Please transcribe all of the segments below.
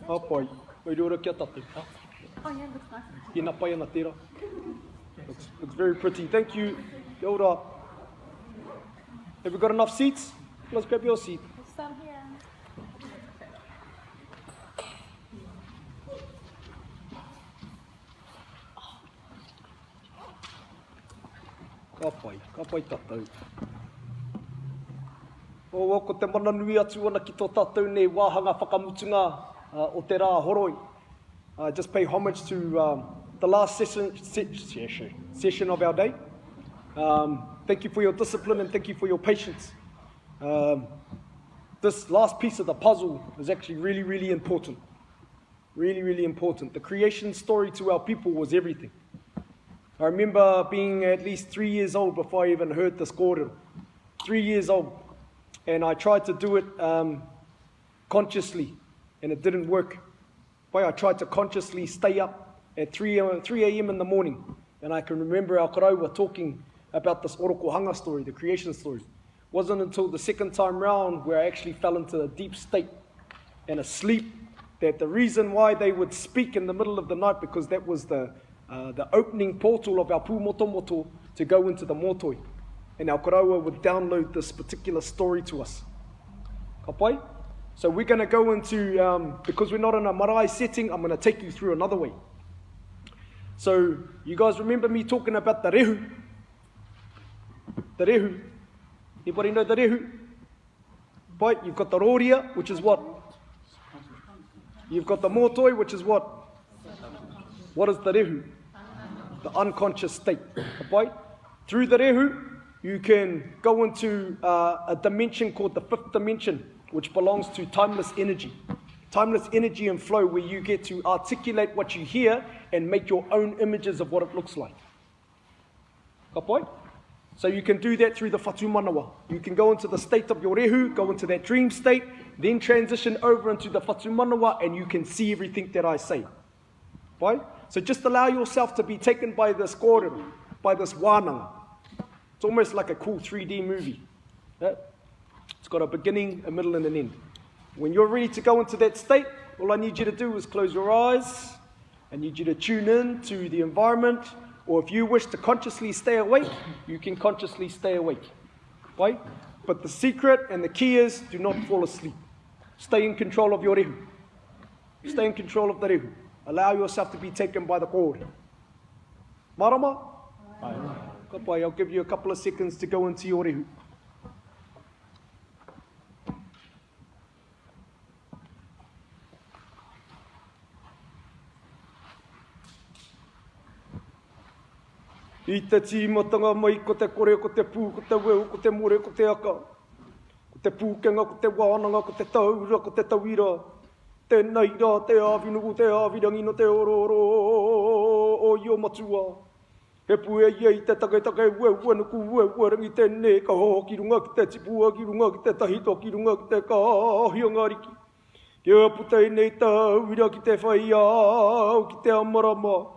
Apai, oi ora kia tatu. Oh yeah, looks nice. Ina pai ana tera. Looks very pretty. Thank you. Kia ora. Have we got enough seats? Let's grab your seat. There's some here. Ka pai tātou. O ko te mana nui atu ana ki tō tātou nei wāhanga whakamutunga o te rā horoi. Just pay homage to the last session of our day. Thank you for your discipline and thank you for your patience. This last piece of the puzzle is actually really, really important. Really, really important. The creation story to our people was everything. I remember being at least 3 years old before I even heard this kōrero. 3 years old. And I tried to do it consciously, and it didn't work. But I tried to consciously stay up at 3 a.m. in the morning. And I can remember our karaua talking about this orokohanga story, the creation story. It wasn't until the second time round where I actually fell into a deep state and a sleep, that the reason why they would speak in the middle of the night, because that was the opening portal of our pūmotomoto to go into the motoi. And our karaua would download this particular story to us. Ka pai? So we're going to go into, because we're not in a marae setting, I'm going to take you through another way. So you guys remember me talking about the rehu? The rehu. Anybody know the rehu? Pai, you've got the roria, which is what? You've got the motoi, which is what? What is the rehu? The unconscious state. Pai? Through the rehu, you can go into a dimension called the fifth dimension, which belongs to timeless energy. Timeless energy and flow, where you get to articulate what you hear and make your own images of what it looks like. Ka pai? So you can do that through the whatu manawa. You can go into the state of your rehu, go into that dream state, then transition over into the whatu manawa, and you can see everything that I say. Pai? So just allow yourself to be taken by this kōrero, by this wānanga. It's almost like a cool 3D movie. Yeah? It's got a beginning, a middle, and an end. When you're ready to go into that state, all I need you to do is close your eyes. I need you to tune in to the environment. Or if you wish to consciously stay awake, you can consciously stay awake. Right? But the secret and the key is, do not fall asleep. Stay in control of your rehu. Stay in control of the rehu. Allow yourself to be taken by the kōrero. Marama? Ka pai, I'll give you a couple of seconds to go into your rehu. I te tīmatanga mai ko te kore, ko te pū, ko te weu, ko te more, ko te aka. Ko te pūkenga, ko te wānanga, ko te taura, ko te tauira. Tēnei rā, te āwinuku, te āwirangi no te ororo o io matua. He pue iei te take weu, wanuku weu, warangi tēnei, ka hoho ki runga ki te tipua, ki runga ki te tahito, ki runga ki te kahionga riki. Kia putei nei tauira ki te whai au, ki te amarama.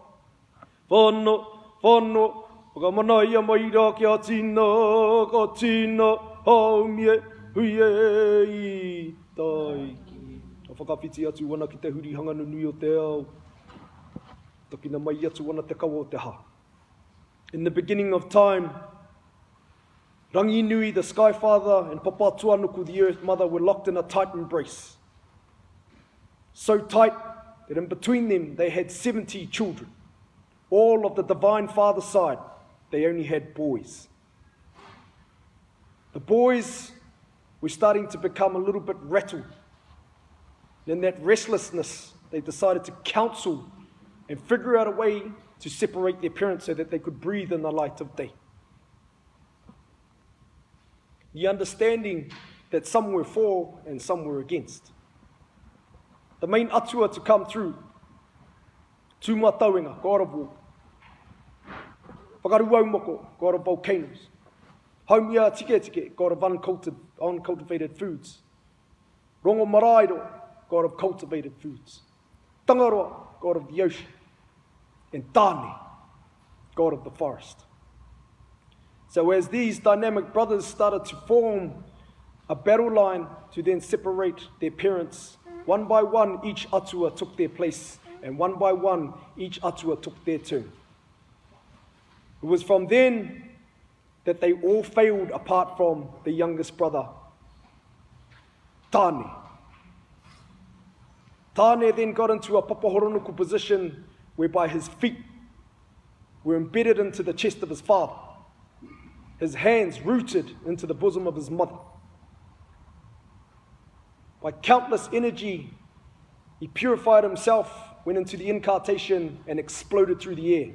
Whano, whakamanaia mai rā ki a tina, ka tina, haumie, huie i taiki. A whakawhiti atu wana ki te huri hanganu nui o te ao. Takina mai atu wana te kawa o te ha. In the beginning of time, Rangi Nui, the Sky Father, and Papa Tuanuku, the Earth Mother, were locked in a tight embrace. So tight that in between them they had 70 children. All of the divine father side, they only had boys. The boys were starting to become a little bit rattled. In that restlessness, they decided to counsel and figure out a way to separate their parents so that they could breathe in the light of day. The understanding that some were for and some were against. The main atua to come through, tūmatauenga, God of war. Whakaruaumoko, God of volcanoes. Haumia tike, God of uncultivated foods. Rongo marairo, God of cultivated foods. Tangaroa, God of the ocean. And Tāne, God of the forest. So as these dynamic brothers started to form a battle line to then separate their parents, one by one each atua took their place, and one by one each atua took their turn. It was from then that they all failed apart from the youngest brother, Tane. Tane then got into a papahoronuku position whereby his feet were embedded into the chest of his father, his hands rooted into the bosom of his mother. By countless energy, he purified himself, went into the incarnation, and exploded through the air.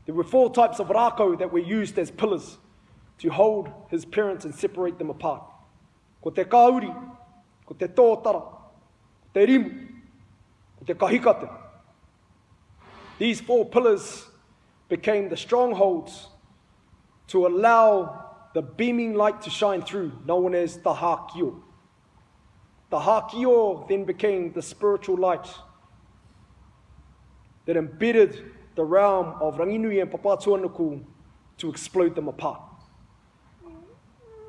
There were 4 types of rako that were used as pillars to hold his parents and separate them apart. Ko te kauri, ko te tōtara, ko te rimu, ko te kahikate. These 4 pillars became the strongholds to allow the beaming light to shine through, known as the hakio. The hakio then became the spiritual light that embedded the realm of Ranginui and Papatuanuku to explode them apart.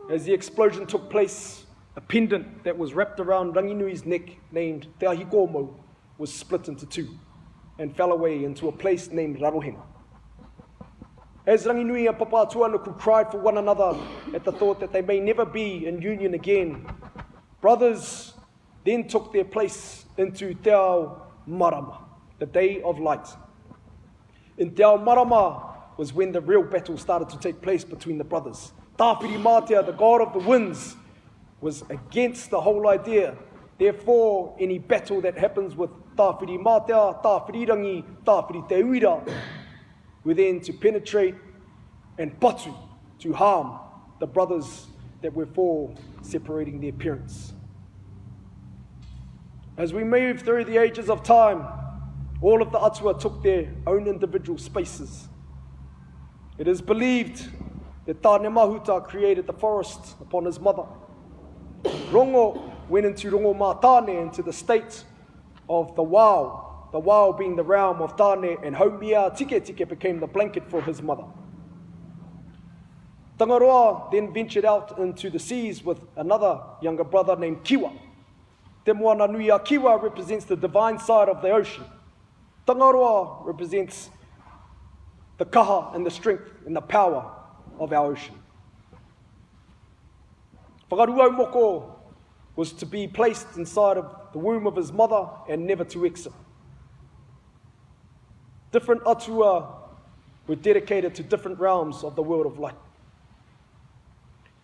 As the explosion took place, a pendant that was wrapped around Ranginui's neck, named Te Ahikomo, was split into 2 and fell away into a place named Rarohenga. As Ranginui and Papatuanuku cried for one another at the thought that they may never be in union again, brothers then took their place into Te Ao Marama, the day of light. In Te Ao Marama was when the real battle started to take place between the brothers. Tāwhiri Mātea, the god of the winds, was against the whole idea. Therefore, any battle that happens with Tāwhiri Mātea, Tāwhirirangi, Tāwhiri Te Uira, were then to penetrate and patu, to harm the brothers that were for separating their parents. As we move through the ages of time, all of the atua took their own individual spaces. It is believed that Tāne Mahuta created the forest upon his mother. Rongo went into Rongo Mā Tāne, into the state of the wao being the realm of Tāne, and Haumia Tike Tike became the blanket for his mother. Tangaroa then ventured out into the seas with another younger brother named Kiwa. Te moana nui a Kiwa represents the divine side of the ocean. Tangaroa represents the kaha and the strength and the power of our ocean. Whakaruau moko was to be placed inside of the womb of his mother and never to exit. Different atua were dedicated to different realms of the world of light.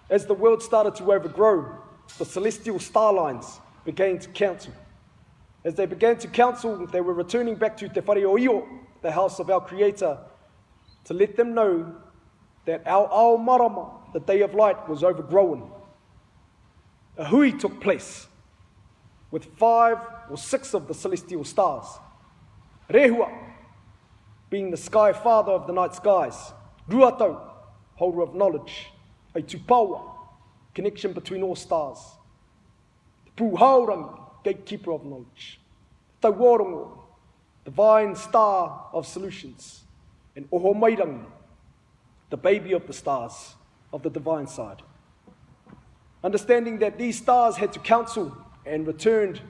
As the world started to overgrow, the celestial star lines began to counsel. As they began to counsel, they were returning back to Te Whare o Io, the house of our Creator, to let them know that our Ao Marama, the day of light, was overgrown. A hui took place with 5 or 6 of the celestial stars. Rehua, being the sky father of the night skies. Ruatau, holder of knowledge. A tupaua, connection between all stars. Te Pūhaurangi, gatekeeper of knowledge. Tauorongo, divine star of solutions. And Ohomairangi, the baby of the stars of the divine side. Understanding that these stars had to counsel and returned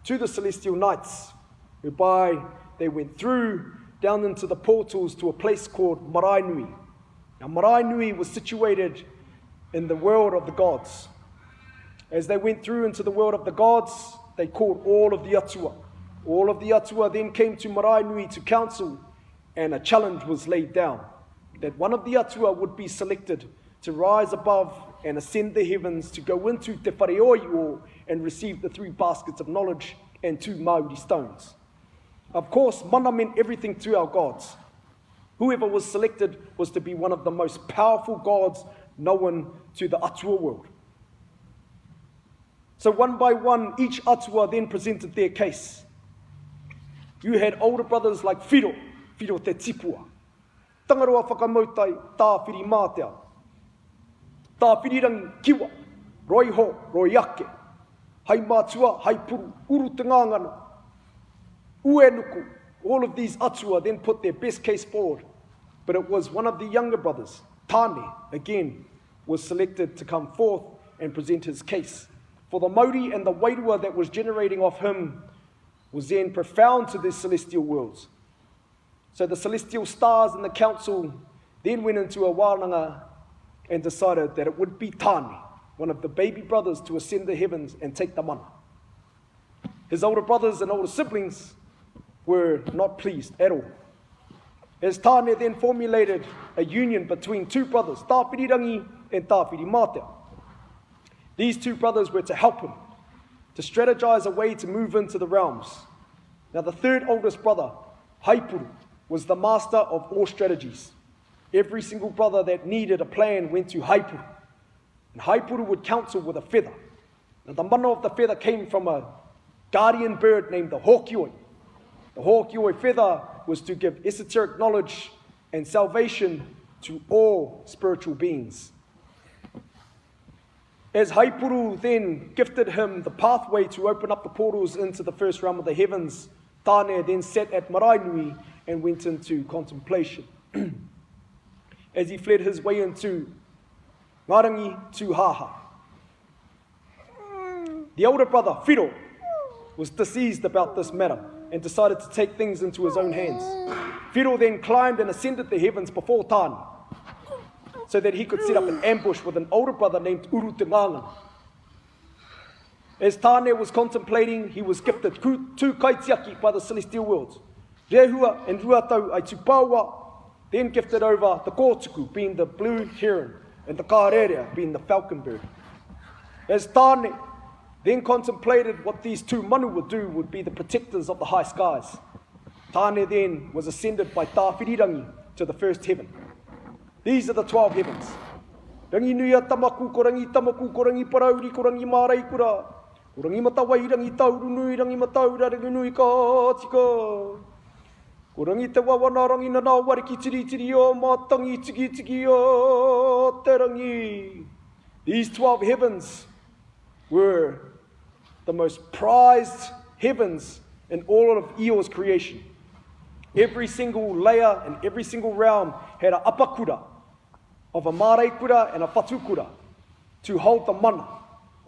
to the celestial nights, whereby they went through down into the portals to a place called Marae Nui. Now Marae Nui was situated in the world of the gods. As they went through into the world of the gods, they called all of the atua. All of the atua then came to Marae Nui to counsel, and a challenge was laid down, that one of the atua would be selected to rise above and ascend the heavens to go into Te Whare o Io and receive the 3 baskets of knowledge and 2 Māori stones. Of course, mana meant everything to our gods. Whoever was selected was to be one of the most powerful gods known to the atua world. So one by one, each atua then presented their case. You had older brothers like Whiro te Tipua. Tangaroa whakamautai, Tāwhiri Mātea. Tāwhirirangi Kiwa, Roiho, Roiake. Hai Mātua, Hai Puru, Uru Te Ngāngana. Uenuku, all of these atua then put their best case forward. but it was one of the younger brothers, Tane, again, was selected to come forth and present his case. For the mauri and the wairua that was generating off him was then profound to the celestial worlds. So the celestial stars and the council then went into a wānanga and decided that it would be Tane, one of the baby brothers, to ascend the heavens and take the mana. His older brothers and older siblings were not pleased at all. As Tane then formulated a union between two brothers, Tāwhirirangi and Tāwhirimātea. These two brothers were to help him, to strategize a way to move into the realms. Now the third oldest brother, Haipuru, was the master of all strategies. Every single brother that needed a plan went to Haipuru. And Haipuru would counsel with a feather. Now the mana of the feather came from a guardian bird named the Hōkioi. The Hōkioi feather was to give esoteric knowledge and salvation to all spiritual beings. As Haipuru then gifted him the pathway to open up the portals into the first realm of the heavens, Tane then sat at Marae Nui and went into contemplation. As he fled his way into Ngarangi Tūhaha. The older brother, Whiro, was diseased about this matter and decided to take things into his own hands. Whiro then climbed and ascended the heavens before Tane, so that he could set up an ambush with an older brother named Uru Te Nganga. As Tane was contemplating, he was gifted two kaitiaki by the celestial worlds. Rehua and Ruatau ai Tupāua, then gifted over the kōtuku, being the blue heron, and the kārerea, being the falcon bird. As Tane then contemplated what these two manu would do, would be the protectors of the high skies. Tane then was ascended by Tāwhirirangi to the first heaven. These are the 12 heavens. Rangi nui a tamaku, ko rangi parauri, ko rangi mārei kura. Ko rangi matawai, rangi tauru nui, rangi mataura, rangi nui ka tika. Ko rangi te wawana, rangi nana wariki tiri tiri o, mātangi tiki tiki o te rangi. These 12 heavens were the most prized heavens in all of Eo's creation. Every single layer and every single realm had an apakura of a mārei kura and a whatukura to hold the mana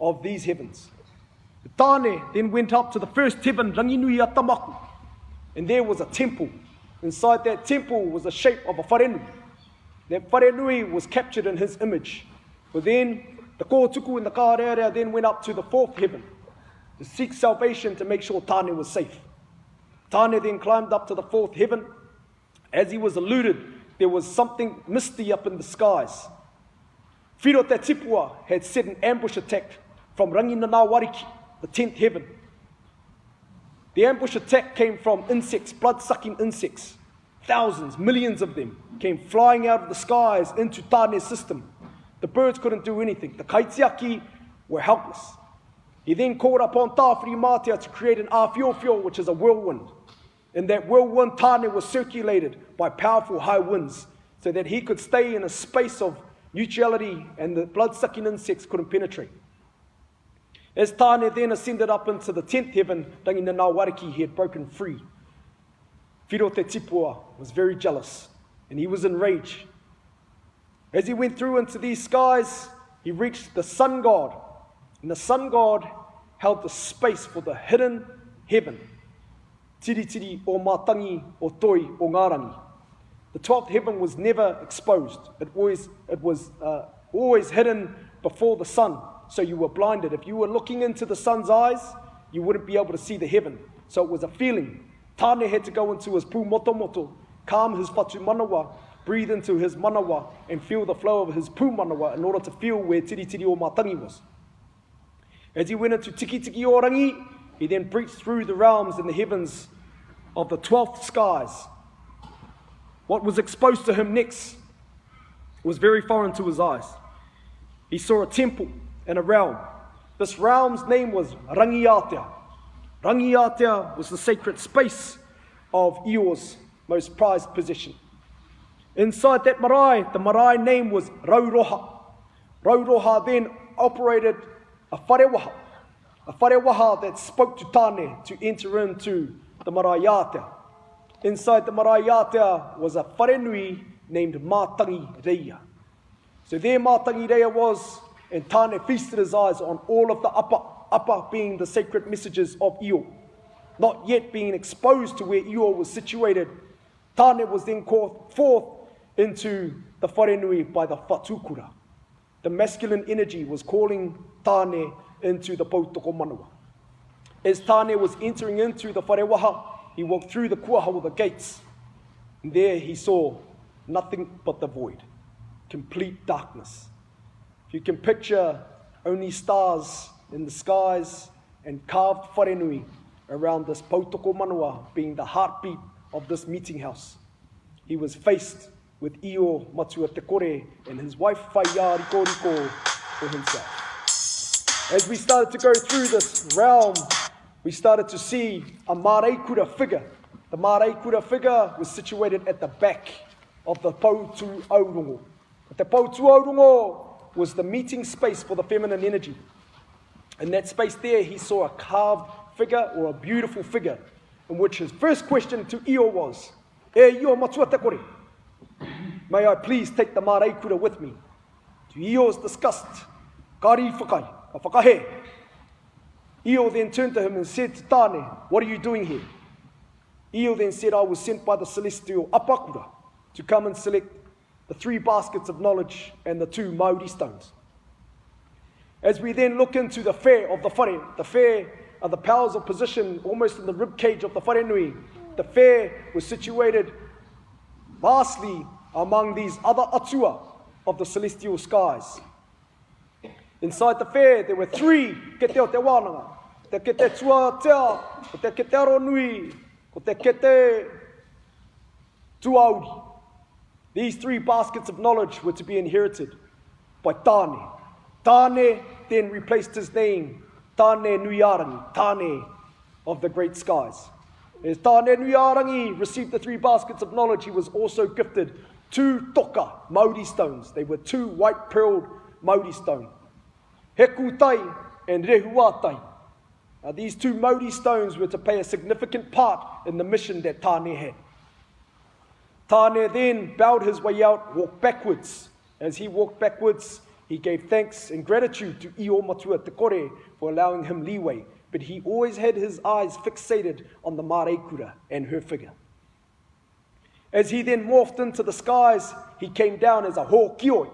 of these heavens. Tane then went up to the first heaven, Ranginui a Tamaku, and there was a temple. Inside that temple was the shape of a wharenui. That wharenui was captured in his image. But then the kōtuku and the kārearea then went up to the fourth heaven to seek salvation to make sure Tane was safe. Tane then climbed up to the fourth heaven. As he was eluded, there was something misty up in the skies. Whiro te tipua had set an ambush attack from Rangi Nana Wariki, the 10th heaven. The ambush attack came from insects, blood-sucking insects. Thousands, millions of them came flying out of the skies into Tane's system. The birds couldn't do anything. The kaitiaki were helpless. He then called upon Tāwhirimātea to create an āwhiowhio, which is a whirlwind. And that whirlwind, Tane, was circulated by powerful high winds so that he could stay in a space of neutrality and the blood-sucking insects couldn't penetrate. As Tane then ascended up into the 10th heaven, Rangi Nana Wariki, he had broken free. Whiro te tipua was very jealous and he was enraged. As he went through into these skies, he reached the sun god. And the sun god held the space for the hidden heaven. Tiri tiri o mātangi o toi o ngarangi. The 12th heaven was never exposed. It was always hidden before the sun, so you were blinded. If you were looking into the sun's eyes, you wouldn't be able to see the heaven. So it was a feeling. Tane had to go into his pū moto moto, calm his whatu manawa, breathe into his manawa, and feel the flow of his pū manawa in order to feel where tiri tiri o mātangi was. As he went into tiki tiki o rangi, he then breached through the realms in the heavens of the 12th skies. What was exposed to him next was very foreign to his eyes. He saw a temple and a realm. This realm's name was Rangiatea. Rangiatea was the sacred space of Eo's most prized possession. Inside that marae, the marae name was Rauroha. Rauroha then operated a wharewaha that spoke to Tane to enter into the marae Yatea. Inside the marae Yatea was a wharenui named Mātangi Reia. So there Mātangi Reia was, and Tāne feasted his eyes on all of the upper being the sacred messages of Io. Not yet being exposed to where Io was situated, Tāne was then called forth into the wharenui by the whatukura. The masculine energy was calling Tāne into the Pautoko Manawa. As Tāne was entering into the wharewaha, he walked through the kuaha, the gates, and there he saw nothing but the void, complete darkness. If you can picture only stars in the skies and carved wharenui around this Pautoko Manawa being the heartbeat of this meeting house, he was faced with Io Matua Te Kore and his wife Whaia Riko Riko for himself. As we started to go through this realm, we started to see a Māreikura figure. The Māreikura figure was situated at the back of the Pautu Aurungo. The Pautu Aurungo was the meeting space for the feminine energy. In that space there, he saw a carved figure or a beautiful figure in which his first question to Io was, "E Io Matua Te Kore, may I please take the Māreikura with me?" To Io's disgust, "Kari whakai, ka whakahe." Io then turned to him and said to Tāne, "What are you doing here?" Io then said, "I was sent by the celestial Apakura to come and select the 3 baskets of knowledge and the 2 Māori stones." As we then look into the whare of the whare are the powers of position almost in the rib cage of the wharenui. The whare was situated vastly among these other atua of the celestial skies. Inside the whare, there were 3 kete o te wānanga. Te kete tua tea, ko te kete aro nui, ko te kete tuauri. These 3 baskets of knowledge were to be inherited by Tāne. Tāne then replaced his name, Tāne Nuiarangi, Tāne of the great skies. As Tāne Nuiarangi received the 3 baskets of knowledge, he was also gifted 2 toka Māori stones. They were 2 white pearled Māori stones. Heku tai and Rehua tai. Now, these 2 Māori stones were to play a significant part in the mission that Tāne had. Tāne then bowed his way out, walked backwards. As he walked backwards, he gave thanks and gratitude to Io Matua Te Kore for allowing him leeway, but he always had his eyes fixated on the Māreikura and her figure. As he then morphed into the skies, he came down as a hokioi,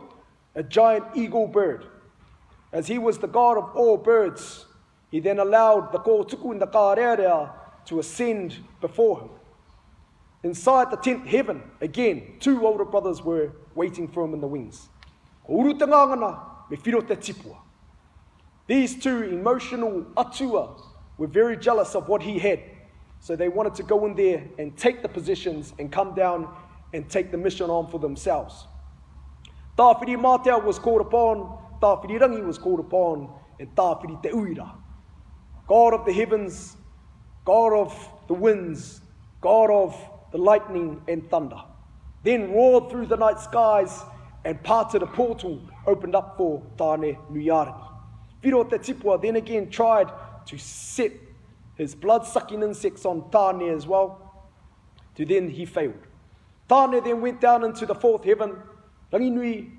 a giant eagle bird. As he was the god of all birds, he then allowed the kōtuku and the kārearea to ascend before him. Inside the 10th heaven, again, 2 older brothers were waiting for him in the wings. Uru te ngangana, me whiro te tipua. These 2 emotional atua were very jealous of what he had, so they wanted to go in there and take the positions and come down and take the mission on for themselves. Tāwhiri Mātea was called upon, Tāwhiri Rangi was called upon, and Tāwhiri Te Uira. God of the heavens, God of the winds, God of the lightning and thunder, then roared through the night skies and parted a portal opened up for Tāne Nuiarangi. Whiro te tipua then again tried to set his blood-sucking insects on Tāne as well, to then he failed. Tāne then went down into the 4th heaven, Rangi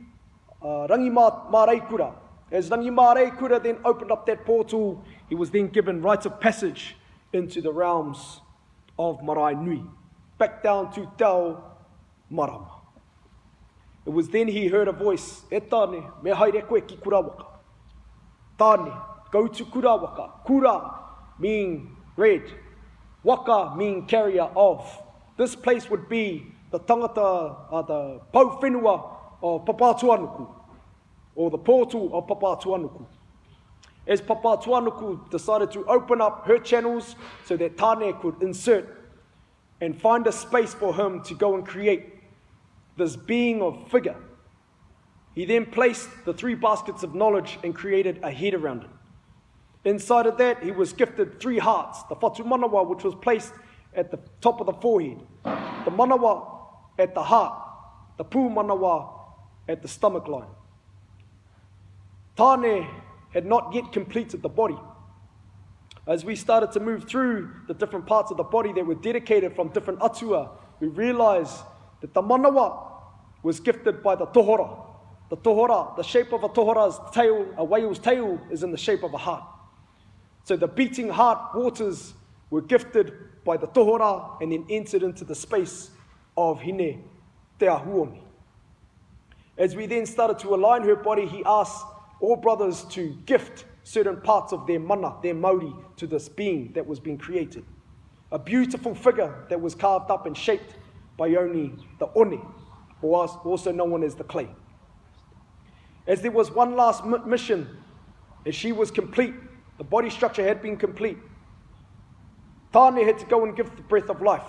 Māreikura. As Rangi Māreikura then opened up that portal, he was then given rites of passage into the realms of Marae Nui, back down to Tau Marama. It was then he heard a voice, "E Tāne, me haere koe ki Kurawaka." Tāne, go to Kurawaka. Kura meaning red, waka meaning carrier of. This place would be the tangata, the pauwhenua of Papatuanuku, or the portal of Papatuanuku. As Papatuanuku decided to open up her channels so that Tāne could insert and find a space for him to go and create this being of figure, he then placed the 3 baskets of knowledge and created a head around it. Inside of that, he was gifted 3 hearts, the whatu manawa, which was placed at the top of the forehead, the manawa at the heart, the pū manawa at the stomach line. Tāne had not yet completed the body. As we started to move through the different parts of the body that were dedicated from different atua, we realized that the manawa was gifted by the tohora. The tohora, the shape of a tohora's tail, a whale's tail, is in the shape of a heart. So the beating heart waters were gifted by the tohora and then entered into the space of Hine Te Ahuoni. As we then started to align her body, he asked all brothers to gift certain parts of their mana, their mauri, to this being that was being created. A beautiful figure that was carved up and shaped by only the one, or also known as the clay. As there was one last mission, as she was complete, the body structure had been complete, Tāne had to go and give the breath of life.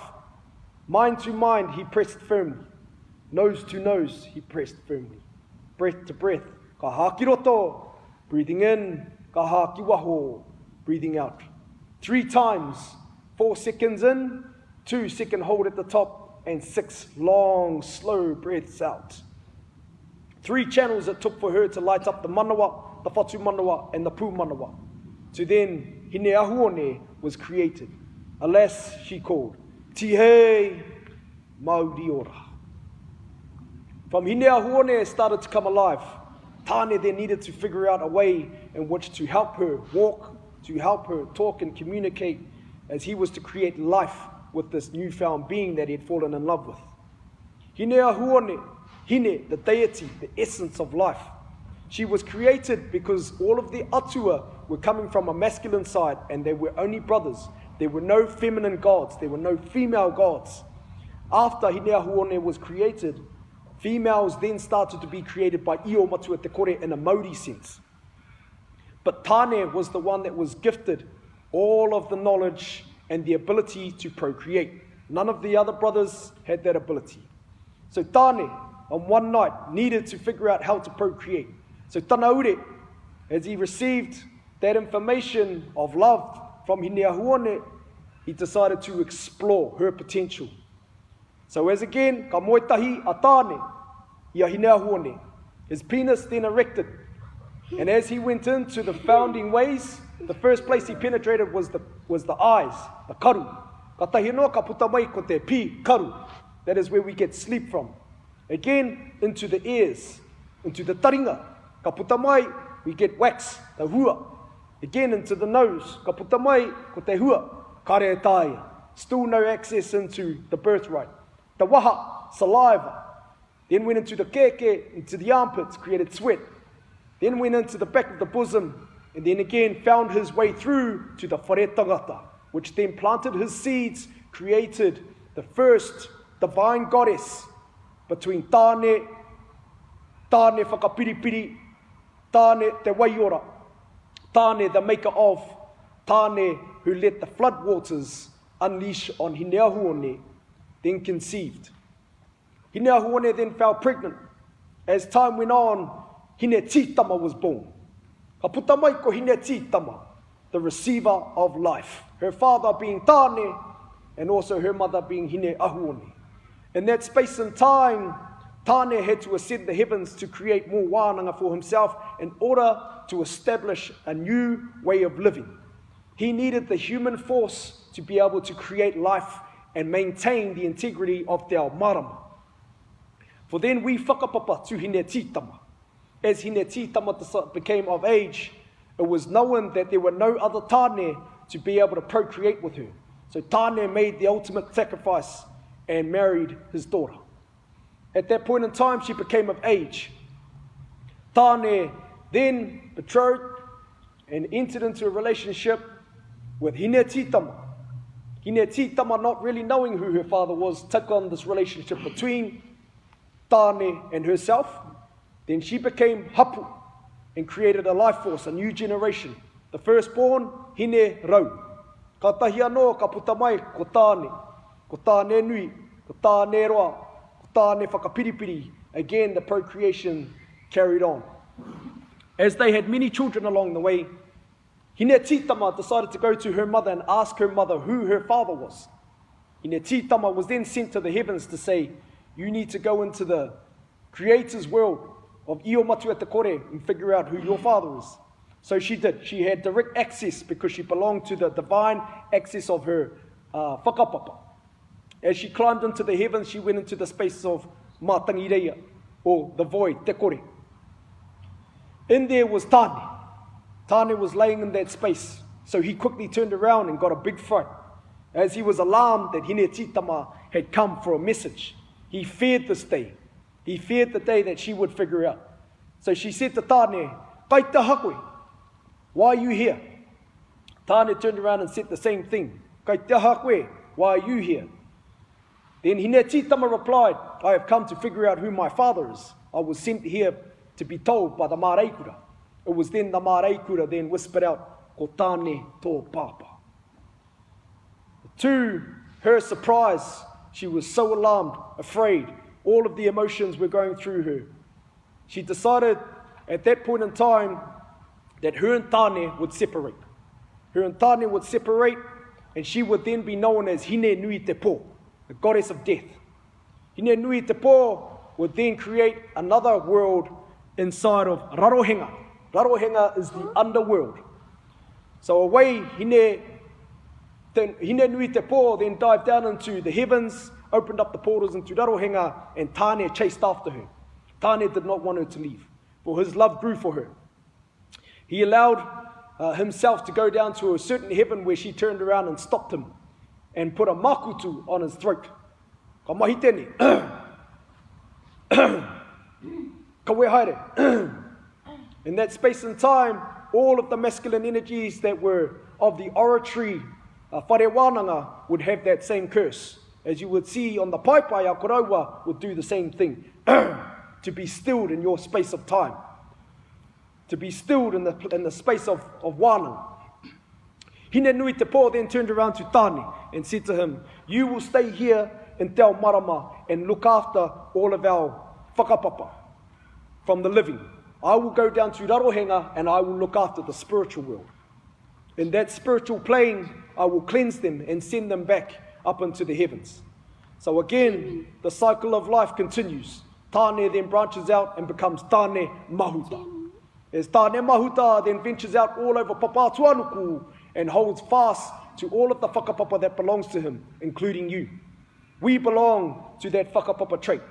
Mind to mind, he pressed firmly. Nose to nose, he pressed firmly. Breath to breath, ka hakiroto, breathing in, ka hakiwaho, breathing out. 3 times, 4 seconds in, 2 second hold at the top, and 6 long, slow breaths out. 3 channels it took for her to light up the manawa, the whatu manawa, and the pū manawa. To then, Hine Ahuone was created. Alas, she called, Tihei Mauri ora. From Hine Ahuone started to come alive. Tāne then needed to figure out a way in which to help her walk, to help her talk and communicate, as he was to create life with this newfound being that he had fallen in love with. Hine Ahuone, Hine, the deity, the essence of life. She was created because all of the atua were coming from a masculine side and they were only brothers. There were no feminine gods. There were no female gods. After Hine Ahuone was created, females then started to be created by Io Matua Te Kore in a Māori sense. But Tāne was the one that was gifted all of the knowledge and the ability to procreate. None of the other brothers had that ability. So Tāne, on one night, needed to figure out how to procreate. So Tanaure, as he received that information of love from Hine Ahuone, he decided to explore her potential. So as again, ka moetahi a Tāne, ia Hine Ahuone. His penis then erected. And as he went into the founding ways, the first place he penetrated was the eyes, the karu. Ka tahi noa ka puta mai ko te pi, karu. That is where we get sleep from. Again, into the ears, into the taringa. Ka puta mai, we get wax, the hua. Again, into the nose. Ka puta mai ko te hua, kare taia. Still no access into the birthright. The waha, saliva. Then went into the keke, into the armpits, created sweat. Then went into the back of the bosom, and then again found his way through to the whare tangata, which then planted his seeds, created the first divine goddess between Tāne whakapiripiri, Tāne te waiora, Tāne the maker of, Tāne who let the flood waters unleash on Hine Ahuone, then conceived. Hine Ahuone then fell pregnant. As time went on, Hine Titama was born. Ka puta mai ko Hine Titama, the receiver of life. Her father being Tāne, and also her mother being Hine Ahuone. In that space and time, Tāne had to ascend the heavens to create more wānanga for himself in order to establish a new way of living. He needed the human force to be able to create life and maintain the integrity of te ao marama. For then we whakapapa to Hine Titama. As Hine Titama became of age, it was known that there were no other Tāne to be able to procreate with her. So Tāne made the ultimate sacrifice and married his daughter. At that point in time, she became of age. Tāne then betrothed and entered into a relationship with Hine Titama. Hine Titama, not really knowing who her father was, took on this relationship between Tāne and herself. Then she became hapu and created a life force, a new generation. The firstborn, Hine Rau. Ka tahi anō ka puta mai ko tāne nui, ko tāne roa, ko tāne whakapiripiri. Again, the procreation carried on. As they had many children along the way, Hine Titama decided to go to her mother and ask her mother who her father was. Hine Titama was then sent to the heavens to say, you need to go into the Creator's world of Io Matua Te Kore and figure out who your father is. So she did. She had direct access because she belonged to the divine access of her whakapapa. As she climbed into the heavens, she went into the space of mātangi reia, or the void, te kore. In there was Tāne. Tāne was laying in that space, so he quickly turned around and got a big fright. As he was alarmed that Hine Titama had come for a message, he feared this day. He feared the day that she would figure out. So she said to Tāne, "Kai te hakoi, why are you here?" Tāne turned around and said the same thing. "Kai te hakoi, why are you here?" Then Hine Titama replied, "I have come to figure out who my father is. I was sent here to be told by the Māreikura." It was then the Māreikura then whispered out, "Ko tāne tō pāpā." To her surprise, she was so alarmed, afraid, all of the emotions were going through her. She decided at that point in time that her and Tāne would separate. Her and Tāne would separate, and she would then be known as Hine Nui Te Po, the goddess of death. Hine Nui Te Po would then create another world inside of Rarohenga. Rarohenga is the underworld. So away, Hine Nui Te Po then dived down into the heavens, opened up the portals into Rarohenga, and Tāne chased after her. Tāne did not want her to leave, for his love grew for her. He allowed himself to go down to a certain heaven where she turned around and stopped him and put a makutu on his throat. Ka mahi tēnei. Ka we haere. In that space and time, all of the masculine energies that were of the oratory whare wānanga would have that same curse. As you would see on the paipai, a koraua would do the same thing. To be stilled in your space of time. To be stilled in the space of wānanga. Hine Nui Te Po then turned around to Tāne and said to him, "You will stay here in Te Ao Marama and look after all of our whakapapa from the living. I will go down to Rarohenga and I will look after the spiritual world. In that spiritual plane, I will cleanse them and send them back up into the heavens." So again, the cycle of life continues. Tāne then branches out and becomes Tāne Mahuta. As Tāne Mahuta then ventures out all over Papatuanuku and holds fast to all of the whakapapa that belongs to him, including you. We belong to that whakapapa trait.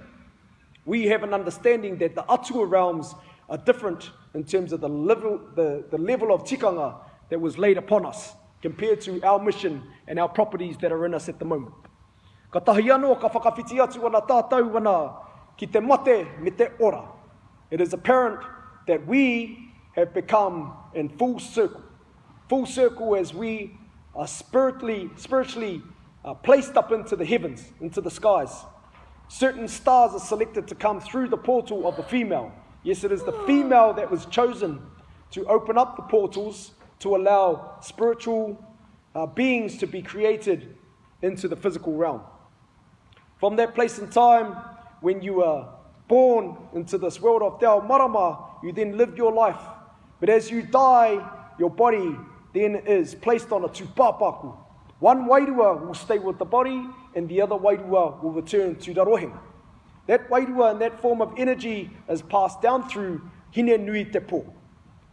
We have an understanding that the atua realms are different in terms of the level of tikanga that was laid upon us compared to our mission and our properties that are in us at the moment. Ka tahi anō ka whakawhiti atu ana tātou ana ki te mate me te ora. It is apparent that we have become in full circle as we are spiritually placed up into the heavens, into the skies. Certain stars are selected to come through the portal of the female. Yes, it is the female that was chosen to open up the portals to allow spiritual beings to be created into the physical realm. From that place and time, when you are born into this world of Te Ao Marama, you then live your life. But as you die, your body then is placed on a tūpāpaku. One wairua will stay with the body, and the other wairua will return to Rarohenga. That wairua and that form of energy is passed down through Hine Nui Te Po.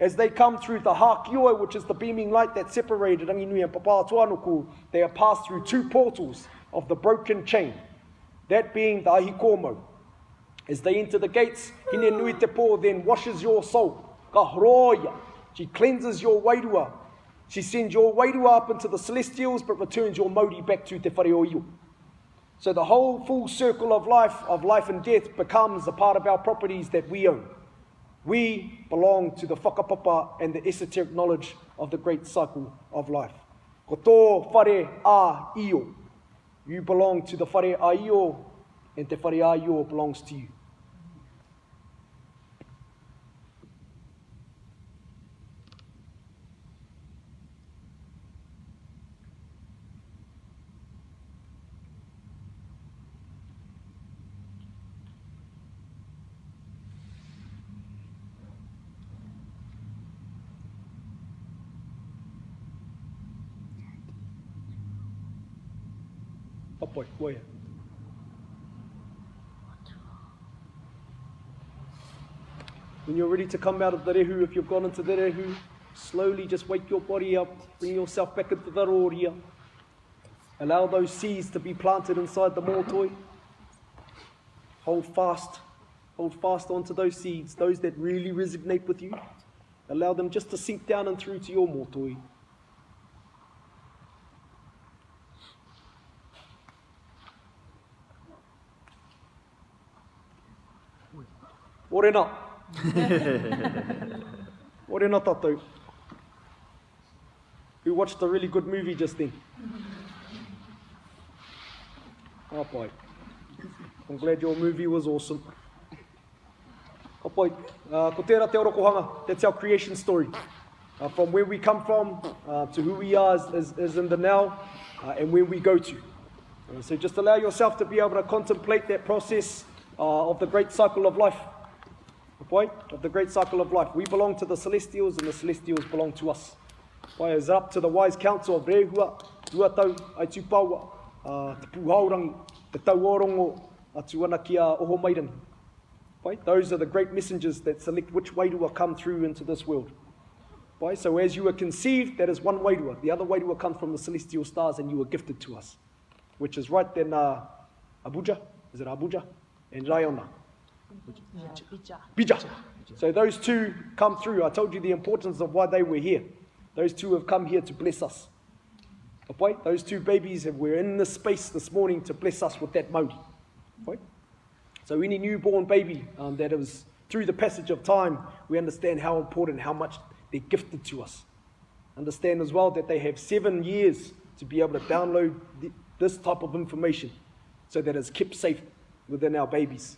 As they come through the Hākioe, which is the beaming light that separated Ranginui and Papatuanuku, they are passed through two portals of the broken chain, that being the Ahikomo. As they enter the gates, Hine Nui Te Po then washes your soul. Ka horoia. She cleanses your wairua. She sends your wairua up into the celestials, but returns your mauri back to te whare o iu. So the whole full circle of life and death becomes a part of our properties that we own. We belong to the whakapapa and the esoteric knowledge of the great cycle of life. Ko tō whare a io. You belong to the whare a io, and te whare a io belongs to you. Apoi, koia. When you're ready to come out of the rehu, if you've gone into the rehu, slowly just wake your body up, bring yourself back into the roria. Allow those seeds to be planted inside the mōtoi. hold fast onto those seeds, those that really resonate with you. Allow them just to sink down and through to your mōtoi. Morena. Morena tātou. We watched a really good movie just then. Apai. I'm glad your movie was awesome. Apai, ko tērā te orokohanga, that's our creation story. From where we come from to who we are as in the now and where we go to. So just allow yourself to be able to contemplate that process of the great cycle of life. Apai, of the great cycle of life. We belong to the celestials and the celestials belong to us. Pai, it's up to the wise counsel of Rehua, Tuatau, ai Tupaua, te Pūhaurangi, te Tauorongo, atu ana ki a Oho Mairangi. Pai, those are the great messengers that select which wairua come through into this world. Pai, so as you were conceived, that is one wairua. The other wairua comes from the celestial stars and you were gifted to us, which is right then Abuja, is it Abuja? And Raiona. Bija. So those two come through. I told you the importance of why they were here. Those two have come here to bless us. Okay? Those two babies were in this space this morning to bless us with that mauri. Okay? So any newborn baby that is through the passage of time, we understand how important, how much they're gifted to us. Understand as well that they have 7 years to be able to download this type of information so that it's kept safe within our babies.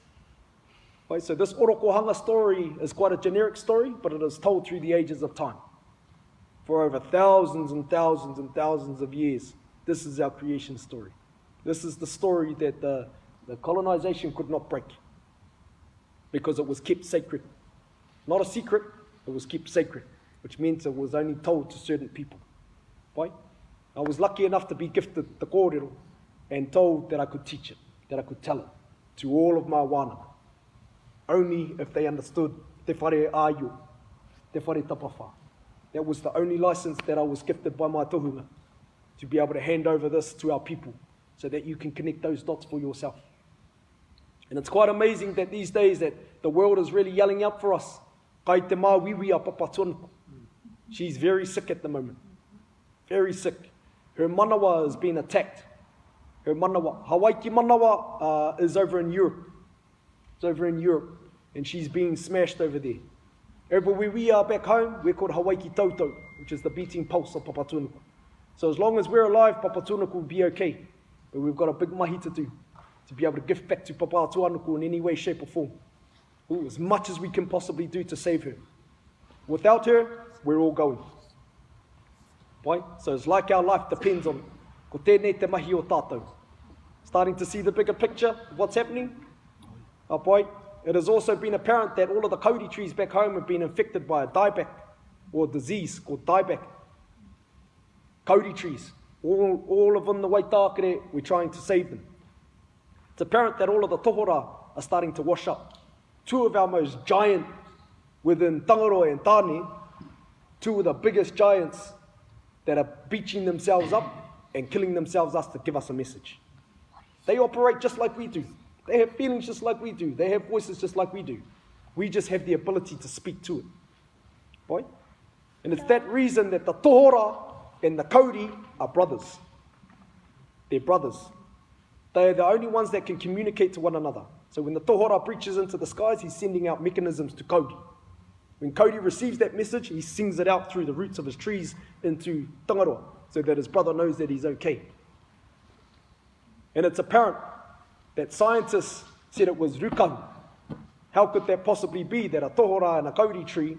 Okay? So this orokohanga story is quite a generic story, but it is told through the ages of time. For over thousands and thousands and thousands of years, this is our creation story. This is the story that the colonization could not break because it was kept sacred. Not a secret, it was kept sacred, which means it was only told to certain people. Right? I was lucky enough to be gifted the kōrero and told that I could teach it, that I could tell it to all of my wānanga. Only if they understood te whare āio, te whare tapawha. That was the only license that I was gifted by my tohunga, to be able to hand over this to our people so that you can connect those dots for yourself. And it's quite amazing that these days that the world is really yelling out for us. Kai te mā wiwi a papa tuanako. She's very sick at the moment. Very sick. Her manawa has been attacked. Her manawa, Hawaii manawa is over in Europe. It's over in Europe. And she's being smashed over there. Over where we are back home, we're called Hawaii Tautau, which is the beating pulse of Papa Tunuku. So as long as we're alive, Papa Tunuku will be okay. But we've got a big mahi to do, to be able to give back to Papa Tuanuku in any way, shape or form. Ooh, as much as we can possibly do to save her. Without her, we're all going. Right? So it's like our life depends on ko tēnei te mahi o tātou. Starting to see the bigger picture of what's happening? Right? It has also been apparent that all of the kauri trees back home have been infected by a dieback or disease called dieback. Kauri trees, all of them the Waitākere, we're trying to save them. It's apparent that all of the tohora are starting to wash up. Two of our most giant within Tangaroa and Tāne, two of the biggest giants that are beaching themselves up and killing themselves us to give us a message. They operate just like we do. They have feelings just like we do. They have voices just like we do. We just have the ability to speak to it. Right? And it's that reason that the tohora and the kauri are brothers. They're brothers. They are the only ones that can communicate to one another. So when the tohora breaches into the skies, he's sending out mechanisms to kauri. When kauri receives that message, he sings it out through the roots of his trees into Tangaroa, so that his brother knows that he's okay. And it's apparent that scientists said it was rukahu. How could that possibly be that a tohora and a kauri tree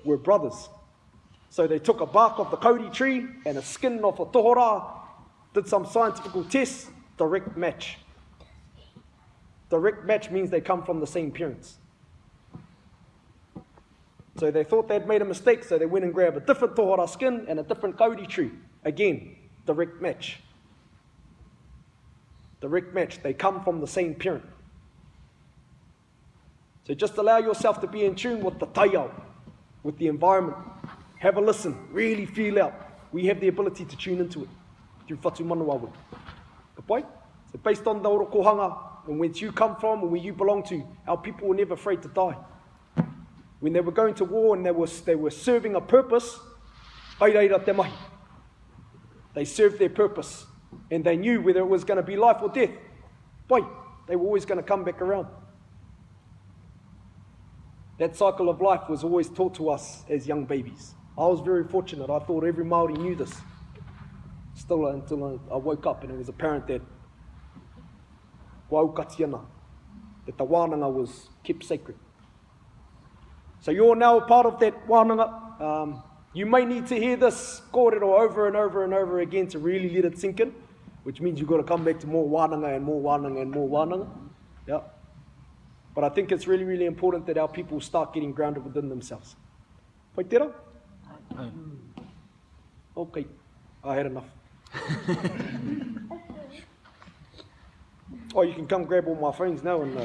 were brothers? So they took a bark of the kauri tree and a skin of a tohora, did some scientific tests, direct match. Direct match means they come from the same parents. So they thought they'd made a mistake, so they went and grabbed a different tohora skin and a different kauri tree. Again, direct match. Direct match. They come from the same parent. So just allow yourself to be in tune with the taiao, with the environment. Have a listen. Really feel out. We have the ability to tune into it through whatu manawawe. Ka pai? So based on the orokohanga and where you come from and where you belong to, our people were never afraid to die. When they were going to war and they were serving a purpose, ai reira te mahi. They served their purpose, and they knew whether it was going to be life or death. Boy, they were always going to come back around. That cycle of life was always taught to us as young babies. I was very fortunate. I thought every Māori knew this. Still until I woke up and it was apparent that waukatiana, that the wānanga was kept sacred. So you're now a part of that wānanga. You may need to hear this kōrero over and over and over again to really let it sink in, which means you've got to come back to more wānanga and more wānanga and more wānanga. Yeah. But I think it's really, really important that our people start getting grounded within themselves. Pai tera? Okay, I had enough. Oh, you can come grab all my phones now and